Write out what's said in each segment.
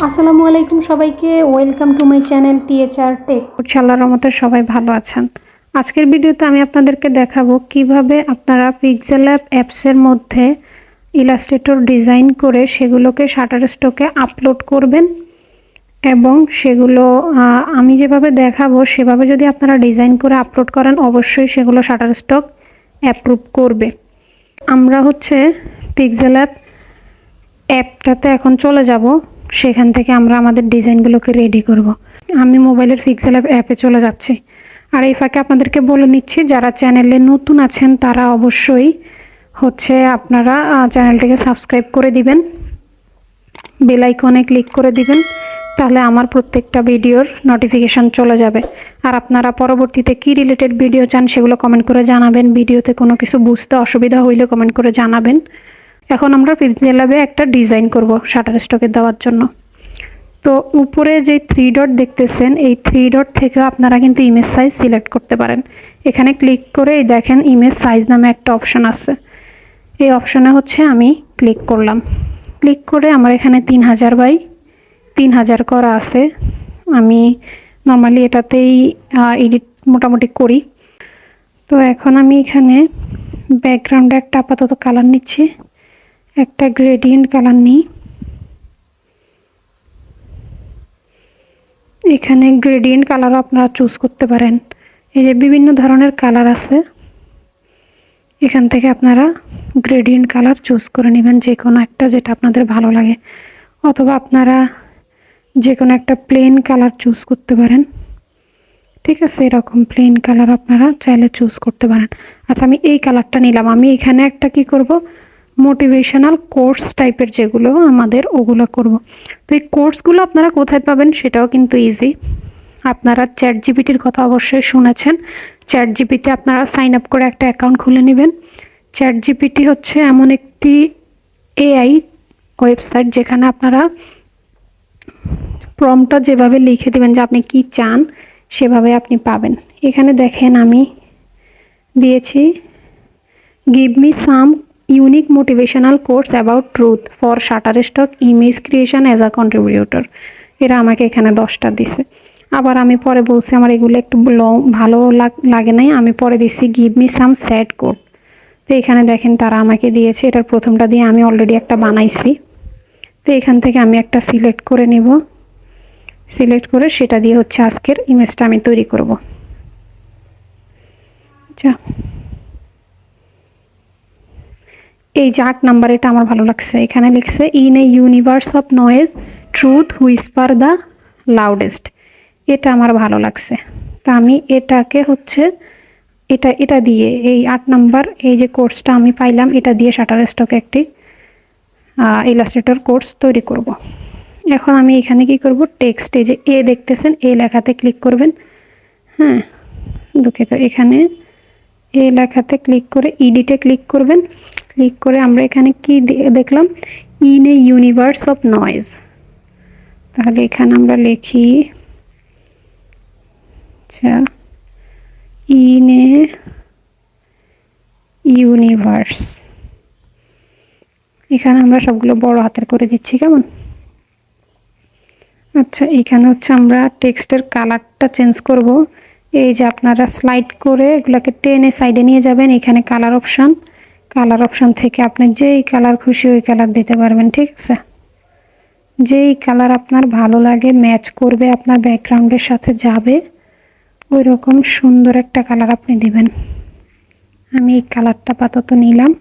আসসালামু আলাইকুম সবাইকে, welcome to my channel THR Tech. আল্লাহর রহমতে সবাই ভালো আছেন। আজকের ভিডিওতে আমি আপনাদেরকে দেখাবো কিভাবে আপনারা পিক্সেলঅ্যাপ অ্যাপসের মধ্যে ইলাস্ট্রেটর ডিজাইন করে সেগুলোকে শাটারস্টকে আপলোড করবেন এবং সেগুলো আমি যেভাবে দেখাবো সেভাবে যদি আপনারা ডিজাইন করে আপলোড করেন অবশ্যই সেগুলো শাটারস্টক অ্যাপ্রুভ করবে। আমরা পিক্সেলঅ্যাপ অ্যাপটাতে এখন চলে যাব, সেখান থেকে আমরা আমাদের ডিজাইনগুলোকে রেডি করব। আমি মোবাইলের পিক্সেলঅ্যাপ অ্যাপে চলে যাচ্ছি। আর এই ফাঁকে আপনাদেরকে বলে নিচ্ছি, যারা চ্যানেলে নতুন আছেন তারা অবশ্যই আপনারা চ্যানেলটিকে সাবস্ক্রাইব করে দিবেন, বেল আইকনে ক্লিক করে দিবেন, তাহলে আমার প্রত্যেকটা ভিডিওর নোটিফিকেশান চলে যাবে। আর আপনারা পরবর্তীতে কি রিলেটেড ভিডিও চান সেগুলো কমেন্ট করে জানাবেন। ভিডিওতে কোনো কিছু বুঝতে অসুবিধা হইলে কমেন্ট করে জানাবেন। এখন আমরা পিক্সেলঅ্যাপে একটা ডিজাইন করব শাটারস্টকে দেওয়ার জন্য। তো উপরে যে 3 ডট দেখতেছেন, এই 3 ডট থেকে আপনারা কিন্তু ইমেজ সাইজ সিলেক্ট করতে পারেন। এখানে ক্লিক করে দেখেন ইমেজ সাইজ নামে একটা অপশন আছে। এই অপশনে আমি ক্লিক করলাম। ক্লিক করে আমার এখানে 3000 বাই 3000 করা আছে। আমি নর্মালি এটাতেই এডিট মোটামুটি করি। তো এখন আমি এখানে ব্যাকগ্রাউন্ডে একটা আপাতত কালার নিচ্ছি, একটা গ্রেডিয়েন্ট কালার নিই। এখানে গ্রেডিয়েন্ট কালারও আপনারা চুজ করতে পারেন। এই যে বিভিন্ন ধরনের কালার আছে, এখান থেকে আপনারা গ্রেডিয়েন্ট কালার চুজ করে নেবেন, যে কোনো একটা যেটা আপনাদের ভালো লাগে, অথবা আপনারা যে কোনো একটা প্লেন কালার চুজ করতে পারেন। ঠিক আছে, এরকম প্লেন কালার আপনারা চাইলে চুজ করতে পারেন। আচ্ছা, আমি এই কালারটা নিলাম। আমি এখানে একটা কি করব, মোটিভেশনাল কোর্স টাইপের যেগুলো আমাদের ওগুলো করব। তো এই কোর্সগুলো আপনারা কোথায় পাবেন সেটাও কিন্তু ইজি। আপনারা চ্যাট জিপিটির কথা অবশ্যই শুনেছেন। চ্যাট জিপিতে আপনারা সাইন আপ করে একটা অ্যাকাউন্ট খুলে নেবেন। চ্যাট জিপিটি এমন একটি এআই ওয়েবসাইট যেখানে আপনারা প্রম্পটটা যেভাবে লিখে দেবেন যে আপনি কি চান সেভাবে আপনি পাবেন। এখানে দেখেন আমি দিয়েছি, give me some unique motivational course about truth for Shutterstock image creation as a contributor. এরা আমাকে এখানে 10টা দিছে। আবার আমি পরে বলছি আমার এগুলো একটু ভালো লাগে নাই, আমি পরে দিচ্ছি give me some sad code. তো এখানে দেখেন তারা আমাকে দিয়েছে, এটার প্রথমটা দিয়ে আমি অলরেডি একটা বানাইছি। তো এখান থেকে আমি একটা সিলেক্ট করে নেব, সিলেক্ট করে সেটা দিয়ে আজকের ইমেজটা আমি তৈরি করব। আচ্ছা, এই যে 8 নাম্বার, এটা আমার ভালো লাগছে। এখানে লিখছে in a universe of noise truth Whisper the loudest. এটা আমার ভালো লাগছে। তা আমি এটাকে এটা দিয়ে এই 8 নাম্বার এই যে কোর্সটা আমি পাইলাম, এটা দিয়ে শাটারস্টকে একটি ইলাস্ট্রেটর কোর্স তৈরি করব। এখন আমি এখানে কি করব, টেক্সটে যে এ দেখতেছেন এই লেখাতে ক্লিক করবেন। হ্যাঁ, দুঃখিত, এখানে এ লেখাতে ক্লিক করে এডিটে ক্লিক করবেন। ক্লিক করে আমরা এখানে কি দেখলাম, in a universe of noise. তাহলে এখানে আমরা লিখি ইন এ ইউনিভার্স। এখানে আমরা সবগুলো বড় হাতের করে দিচ্ছি, কেমন? আচ্ছা, এখানে আমরা টেক্সটের কালারটা চেঞ্জ করব। এই যে আপনারা স্লাইড করে এগুলোকে টেনে সাইডে নিয়ে যাবেন, এখানে কালার অপশান থেকে আপনি যেই কালার খুশি ওই কালার দিতে পারবেন। ঠিক আছে, যেই কালার আপনার ভালো লাগে, ম্যাচ করবে, আপনার ব্যাকগ্রাউন্ডের সাথে যাবে, ওই রকম সুন্দর একটা কালার আপনি দিবেন। আমি এই কালারটা আপাতত নিলাম।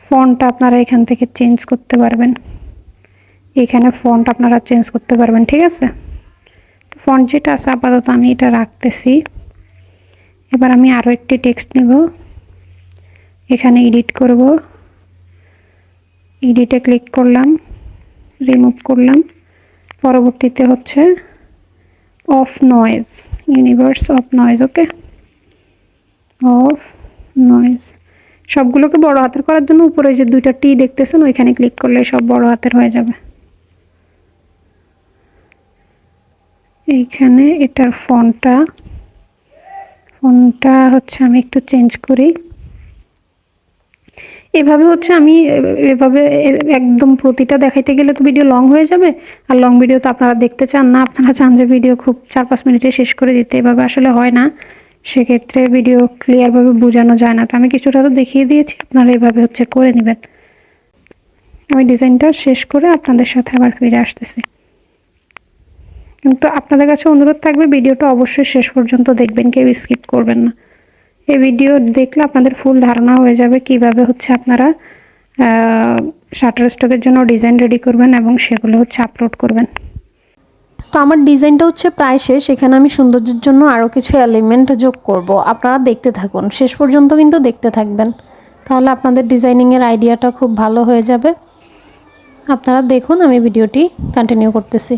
ফন্টটা আপনারা এখান থেকে চেঞ্জ করতে পারবেন, এখানে ফন্ট আপনারা চেঞ্জ করতে পারবেন। ঠিক আছে, ফন্ট যেটা আছে আপাতত আমি এটা রাখতেছি। এবার আমি আরও একটি টেক্সট নেব, এখানে এডিট করব। এডিটে ক্লিক করলাম, রিমুভ করলাম। পরবর্তীতে of noise, universe of noise. Okay, of noise. সবগুলোকে বড় হাতের করার জন্য উপরে যে 2টা টি দেখতেছেন ওইখানে ক্লিক করলে সব বড় হাতের হয়ে যাবে। এইখানে এটার ফন্টটা আমি একটু চেঞ্জ করি। এভাবে হচ্ছে আমি এভাবে একদম প্রতিটা দেখাইতে গেলে তো ভিডিও লং হয়ে যাবে, আর লং ভিডিও তো আপনারা দেখতে চান না, আপনারা চান যে ভিডিও খুব 4-5 মিনিটে শেষ করে দিতে। এভাবে আসলে হয় না, সেক্ষেত্রে ভিডিও ক্লিয়ারভাবে বোঝানো যায় না। তো আমি কিছুটা তো দেখিয়ে দিয়েছি, আপনারা এভাবে হচ্ছে করে নেবেন। আমি ডিজাইনটা শেষ করে আপনাদের সাথে আবার ফিরে আসতেছি, কিন্তু আপনাদের কাছে অনুরোধ থাকবে ভিডিওটা অবশ্যই শেষ পর্যন্ত দেখবেন, কেউ স্কিপ করবেন না। এই ভিডিও দেখলে আপনাদের ফুল ধারণা হয়ে যাবে কিভাবে হচ্ছে আপনারা শাটারস্টকের জন্য ডিজাইন রেডি করবেন এবং সেগুলো হচ্ছে আপলোড করবেন। তো আমার ডিজাইনটা হচ্ছে প্রায় শেষ। এখানে আমি সৌন্দর্যের জন্য আরও কিছু এলিমেন্ট যোগ করব। আপনারা দেখতে থাকুন, শেষ পর্যন্ত কিন্তু দেখতে থাকবেন, তাহলে আপনাদের ডিজাইনিংয়ের আইডিয়াটা খুব ভালো হয়ে যাবে। আপনারা দেখুন, আমি ভিডিওটি কন্টিনিউ করতেছি।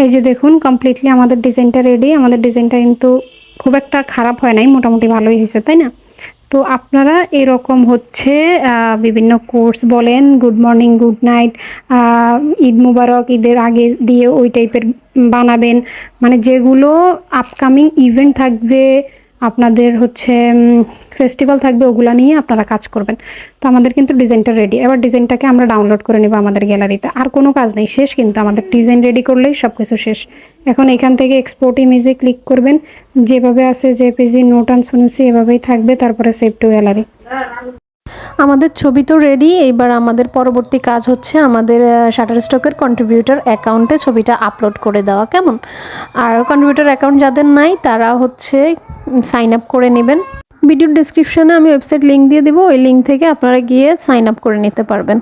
এই যে দেখুন, কমপ্লিটলি আমাদের ডিজাইনটা রেডি। আমাদের ডিজাইনটা কিন্তু খুব একটা খারাপ হয় নাই, মোটামুটি ভালোই হয়েছে, তাই না? তো আপনারা এরকম হচ্ছে বিভিন্ন কোর্স বলেন, good morning, good night, Eid Mubarak, ঈদের আগে দিয়ে ওই টাইপের বানাবেন। মানে যেগুলো আপকামিং ইভেন্ট থাকবে, আপনাদের হচ্ছে ফেস্টিভ্যাল থাকবে, ওগুলো নিয়ে আপনারা কাজ করবেন। তো আমাদের কিন্তু ডিজাইনটা রেডি। এবার ডিজাইনটাকে আমরা ডাউনলোড করে নেব আমাদের গ্যালারিতে। আর কোনো কাজ নেই, শেষ। কিন্তু আমাদের ডিজাইন রেডি করলেই সব কিছু শেষ। এখন এখান থেকে এক্সপোর্ট ইমেজে ক্লিক করবেন, যেভাবে আছে জেপিজি, নো ট্রান্সপারেন্সি এভাবেই থাকবে, তারপরে সেভ টু গ্যালারি। আমাদের ছবি তো রেডি। এইবার আমাদের পরবর্তী কাজ হচ্ছে আমাদের শাটারস্টকের কন্ট্রিবিউটর অ্যাকাউন্টে ছবিটা আপলোড করে দেওয়া, কেমন? আর কন্ট্রিবিউটর অ্যাকাউন্ট যাদের নাই তারা হচ্ছে সাইন আপ করে নেবেন। ভিডিওর ডেসক্রিপশনে আমি ওয়েবসাইট লিঙ্ক দিয়ে দেবো, ওই লিঙ্ক থেকে আপনারা গিয়ে সাইন আপ করে নিতে পারবেন।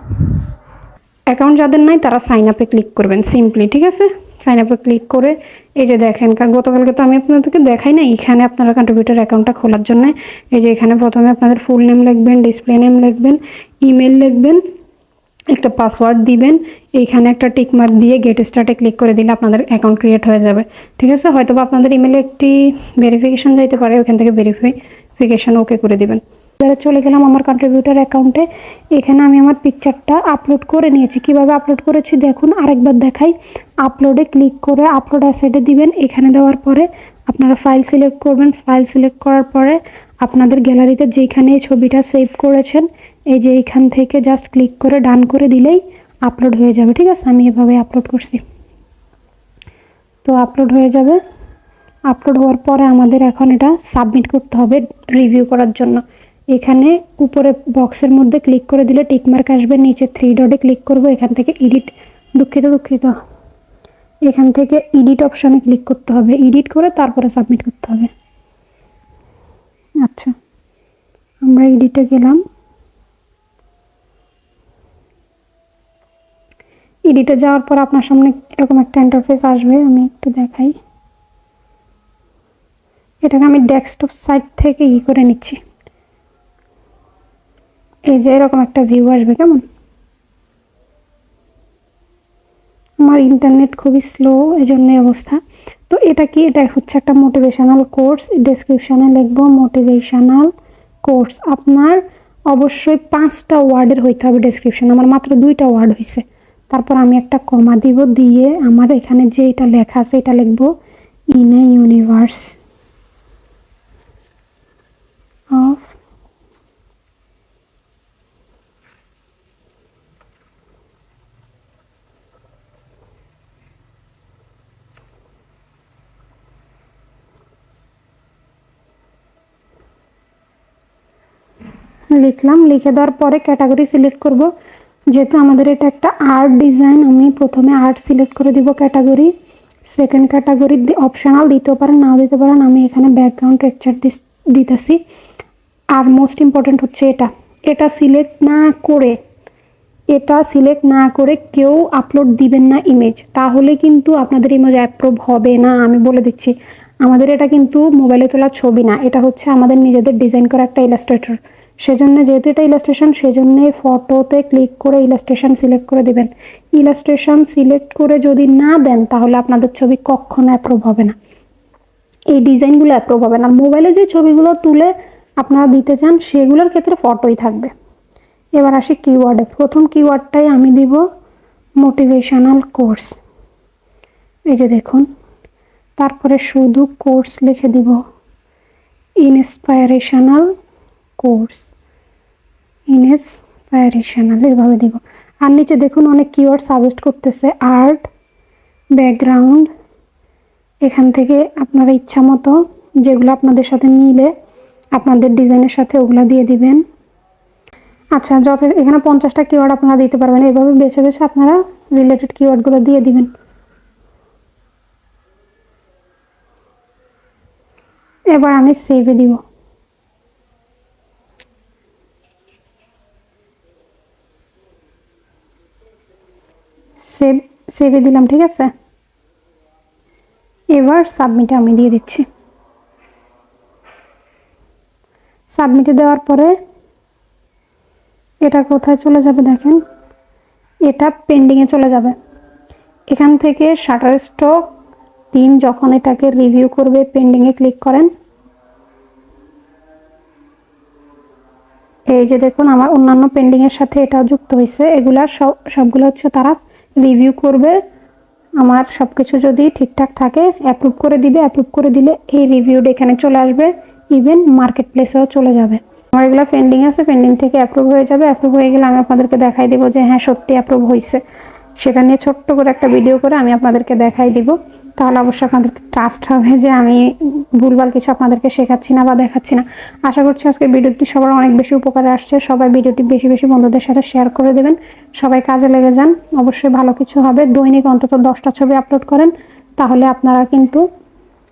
অ্যাকাউন্ট যাদের নাই তারা সাইন আপে ক্লিক করবেন সিম্পলি, ঠিক আছে? সাইন আপে ক্লিক করে এই যে দেখেন, গতকালকে তো আমি আপনাদেরকে দেখাই না, এখানে আপনারা কন্ট্রিবিউটর অ্যাকাউন্টটা খোলার জন্য এই যে এখানে প্রথমে আপনাদের ফুল নেম লিখবেন, ডিসপ্লে নেম লিখবেন, ইমেল লিখবেন, একটা পাসওয়ার্ড দিবেন, এইখানে একটা টিক মার্ক দিয়ে গেট স্টার্টে ক্লিক করে দিলে আপনাদের অ্যাকাউন্ট ক্রিয়েট হয়ে যাবে, ঠিক আছে? হয়তো বা আপনাদের ইমেলে একটি ভেরিফিকেশন যাইতে পারে, ওখান থেকে ভেরিফিকেশন ওকে করে দিবেন। চলে গেলাম আমার কন্ট্রিবিউটর অ্যাকাউন্টে। এখানে আমি আমার পিকচারটা আপলোড করে নিয়েছি। কিভাবে আপলোড করেছি দেখুন, আরেকবার দেখাই। আপলোডে ক্লিক করে আপলোড অ্যাসেটে দিবেন। এখানে দেওয়ার পরে আপনারা ফাইল সিলেক্ট করবেন। ফাইল সিলেক্ট করার পরে আপনাদের গ্যালারিতে যেখানে ছবিটা সেভ করেছেন, এই যে এইখান থেকে জাস্ট ক্লিক করে ডান করে দিলেই আপলোড হয়ে যাবে, ঠিক আছে? আমি এভাবে আপলোড করছি, তো আপলোড হয়ে যাবে। আপলোড হওয়ার পরে আমাদের এখন এটা সাবমিট করতে হবে রিভিউ করার জন্য। এখানে উপরে বক্সের মধ্যে ক্লিক করে দিলে টিকমার্ক আসবে, নিচে 3 ডটে ক্লিক করব, এখান থেকে এডিট, দুঃখিত, এখান থেকে এডিট অপশানে ক্লিক করতে হবে। এডিট করে তারপরে সাবমিট করতে হবে। আচ্ছা, আমরা এডিটে গেলাম। এডিটে যাওয়ার পর আপনার সামনে এরকম একটা ইন্টারফেস আসবে, আমি একটু দেখাই। এটাকে আমি ডেস্কটপ সাইট থেকে করে নিচ্ছি। এই যে এরকম একটা ভিউ আসবে, কেমন? আমার ইন্টারনেট খুবই স্লো, এই জন্যই অবস্থা। তো এটা কি? এটা হচ্ছে একটা মোটিভেশনাল কোর্স। ডেসক্রিপশানে লিখবো মোটিভেশনাল কোর্স। আপনার অবশ্যই 5টা ওয়ার্ডের হইতে হবে ডেসক্রিপশন। আমার মাত্র 2টা ওয়ার্ড হয়েছে। তারপর আমি একটা কমা দিব, দিয়ে আমার এখানে যে এটা লেখা আছে এটা লিখবো, ইন এ ইউনিভার্স অফ লিখলাম। লিখে দেওয়ার পরে ক্যাটাগরি সিলেক্ট করব। যেহেতু আমাদের এটা একটা আর্ট ডিজাইন, আমি প্রথমে আর্ট সিলেক্ট করে দিব ক্যাটাগরি। সেকেন্ড ক্যাটাগরি অপশনাল দিতেও পারেন, নাও দিতে পারেন। আমি এখানে ব্যাকগ্রাউন্ড টেক্সচার দিতেছি। আর মোস্ট ইম্পর্টেন্ট হচ্ছে এটা সিলেক্ট না করে কেউ আপলোড দিবেন না ইমেজ, তাহলে কিন্তু আপনাদের ইমেজ অ্যাপ্রুভ হবে না। আমি বলে দিচ্ছি, আমাদের এটা কিন্তু মোবাইলে তোলা ছবি না, এটা হচ্ছে আমাদের নিজেদের ডিজাইন করা একটা ইলাস্ট্রেটর। সেজন্য যেহেতু এটা ইলাস্ট্রেশন, সেজন্য ফটোতে ক্লিক করে ইলাস্ট্রেশন সিলেক্ট করে দেবেন। ইলাস্ট্রেশন সিলেক্ট করে যদি না দেন তাহলে আপনাদের ছবি কখনো অ্যাপ্রুভ হবে না। এই ডিজাইনগুলো অ্যাপ্রুভ হবে না। মোবাইলে যে ছবিগুলো তুলে আপনারা দিতে চান সেগুলোর ক্ষেত্রে ফটোই থাকবে। এবার আসি কিওয়ার্ডে। প্রথম কিওয়ার্ডটাই আমি দিব মোটিভেশনাল কোর্স, এই যে দেখুন। তারপরে শুধু কোর্স লিখে দিব, ইন্সপায়ারেশনাল কোর্স, ইন্সপায়ারেশনাল এভাবে দিব। আর নিচে দেখুন অনেক কিওয়ার্ড সাজেস্ট করতেছে, আর্ট, ব্যাকগ্রাউন্ড। এখান থেকে আপনারা ইচ্ছা মতো যেগুলো আপনাদের সাথে মিলে আপনাদের ডিজাইনের সাথে ওগুলা দিয়ে দিবেন। আচ্ছা, যত এখানে 50টা কিওয়ার্ড আপনারা দিতে পারবেন। এভাবে বেছে বেছে আপনারা রিলেটেড কিওয়ার্ডগুলো দিয়ে দিবেন। এবার আমি সেভে দিব। সেভে দিলাম, ঠিক আছে। এবার সাবমিটে আমি দিয়ে দিচ্ছি। সাবমিটে দেওয়ার পরে এটা কোথায় চলে যাবে দেখেন, এটা পেন্ডিংয়ে চলে যাবে। এখান থেকে শাটারস্টক টিম যখন এটাকে রিভিউ করবে, পেন্ডিংয়ে ক্লিক করেন। এই যে দেখুন আমার অন্যান্য পেন্ডিংয়ের সাথে এটাও যুক্ত হয়েছে। এগুলা সবগুলো হচ্ছে তারা রিভিউ করবে। আমার সব কিছু যদি ঠিকঠাক থাকে অ্যাপ্রুভ করে দিবে। অ্যাপ্রুভ করে দিলে এই রিভিউটা এখানে চলে আসবে, ইভেন মার্কেট প্লেসেও চলে যাবে। আমার এগুলো পেন্ডিং আছে, পেন্ডিং থেকে অ্যাপ্রুভ হয়ে যাবে। অ্যাপ্রুভ হয়ে গেলে আমি আপনাদেরকে দেখাই দেবো যে হ্যাঁ সত্যি অ্যাপ্রুভ হয়েছে। সেটা নিয়ে ছোট্ট করে একটা ভিডিও করে আমি আপনাদেরকে দেখাই দিব। তাহলে অবশ্যই আপনাদেরকে ট্রাস্ট হবে যে আমি ভুলভাল কিছু আপনাদেরকে শেখাচ্ছি না বা দেখাচ্ছি না। আশা করছি আজকের ভিডিওটি সবার অনেক বেশি উপকারে আসছে। সবাই ভিডিওটি বেশি বেশি বন্ধুদের সাথে শেয়ার করে দেবেন। সবাই কাজে লেগে যান, অবশ্যই ভালো কিছু হবে। দৈনিক অন্তত 10টা ছবি আপলোড করেন, তাহলে আপনারা কিন্তু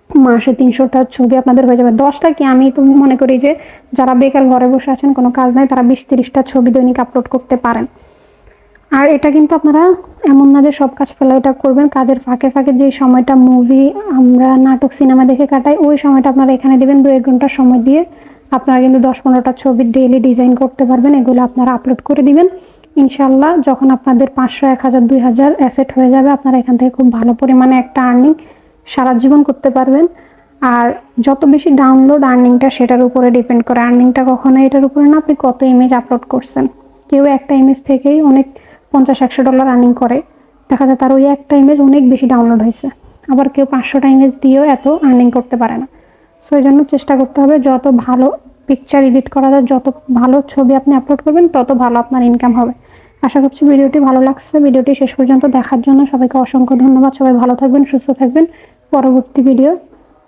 মাসে 300টা ছবি আপনাদের হয়ে যাবে। 10টা কি, আমি তো মনে করি যে যারা বেকার ঘরে বসে আছেন, কোনো কাজ নাই, তারা 20-30টা ছবি দৈনিক আপলোড করতে পারেন। আর এটা কিন্তু আপনারা এমন না যে সব কাজ ফেলে এটা করবেন। কাজের ফাঁকে ফাঁকে যে সময়টা মুভি, আমরা নাটক, সিনেমা দেখে কাটাই, ওই সময়টা আপনারা এখানে দেবেন। 2-1 ঘন্টা সময় দিয়ে আপনারা কিন্তু 10-15টা ছবি ডেইলি ডিজাইন করতে পারবেন। এগুলো আপনারা আপলোড করে দিবেন। ইনশাল্লাহ যখন আপনাদের 500, 1000, 2000 অ্যাসেট হয়ে যাবে, আপনারা এখান থেকে খুব ভালো পরিমাণে একটা আর্নিং সারা জীবন করতে পারবেন। আর যত বেশি ডাউনলোড, আর্নিংটা সেটার উপরে ডিপেন্ড করে। আর্নিংটা কখনো এটার উপরে না আপনি কত ইমেজ আপলোড করছেন। কেউ একটা ইমেজ থেকেই অনেক $50-100 আর্নিং করে, দেখা যায় তার ওই একটা ইমেজ অনেক বেশি ডাউনলোড হয়েছে। আবার কেউ 500টা ইমেজ দিয়েও এত আর্নিং করতে পারে না। সো এই জন্য চেষ্টা করতে হবে যত ভালো পিকচার এডিট করা যায়, যত ভালো ছবি আপনি আপলোড করবেন, তত ভালো আপনার ইনকাম হবে। আশা করছি ভিডিওটি ভালো লাগছে। ভিডিওটি শেষ পর্যন্ত দেখার জন্য সবাইকে অসংখ্য ধন্যবাদ। সবাই ভালো থাকবেন, সুস্থ থাকবেন। পরবর্তী ভিডিও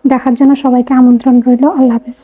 দেখার জন্য সবাইকে আমন্ত্রণ রইল। আল্লাহ হাফেজ।